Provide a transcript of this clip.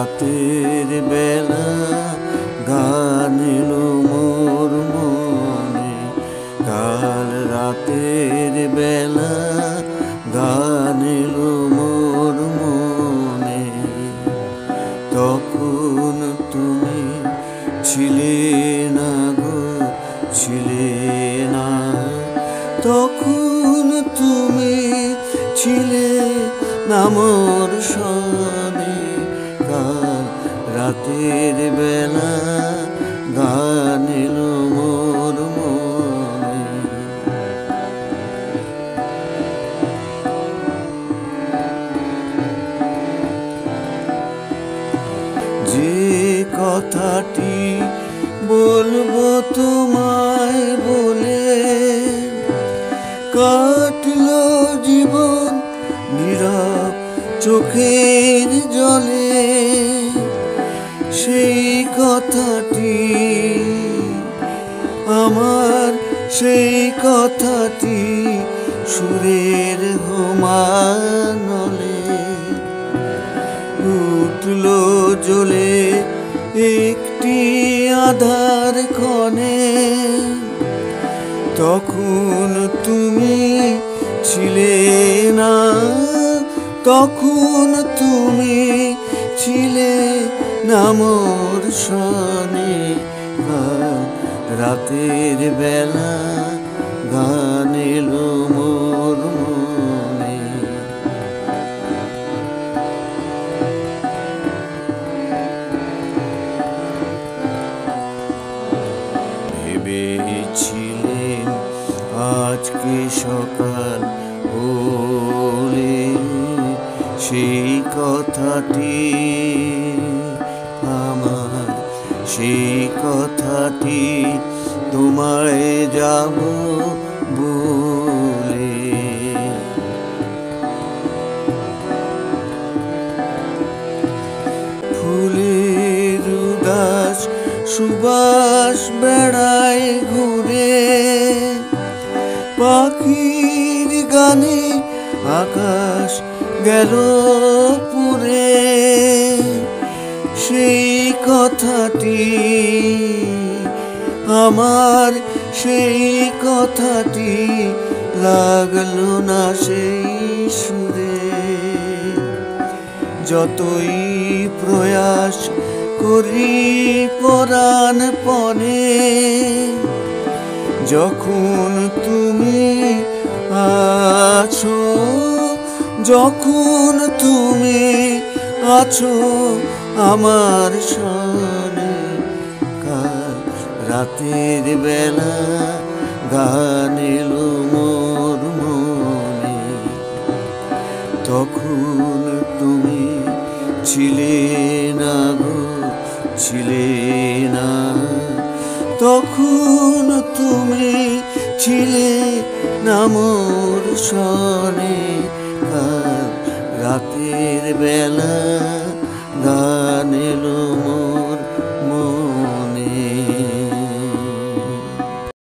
রাতের বেলা গান এলো মোর মনে, কাল রাতের বেলা গান এলো মোর মনে। তখন তুমি ছিলে না গো, ছিলে না, তখন তুমি ছিলে না মোর সনে। কাল রাতের বেলা গান এলো মোর মনে। যে কথাটি বলবো তোমায় বলে, কাটলো জীবন নীরব চোখের জলে। সেই কথাটি আমার, সেই কথাটি সুরের হোমানলে উঠলো জ্বলে একটি আধার ক্ষণে। তখন তুমি ছিলে না, তখন তুমি ছিলে না মোর সনে। রাতের বেলা গান এলো মোর মনে। ভেবেছিলেন আজকে সকাল হলে সেই কথাটি আমার, সেই কথাটি তোমায় যাব বলে। ফুলের উদাস সুবাস বেড়ায় ঘুরে, পাখির গানে আকাশ গেল পুরে। সেই কথাটি আমার, সেই কথাটি লাগলো না সেই সুরে। যতই প্রয়াস করি পরাণ পণে, যখন তুমি আছো, যখন তুমি আছো আমার সনে। কাল রাতের বেলা গান এলো মোর মনে। তখন তুমি ছিলে না গো, ছিলে না, তখন তুমি ছিলে না মোর সনে। কাল রাতের বেলা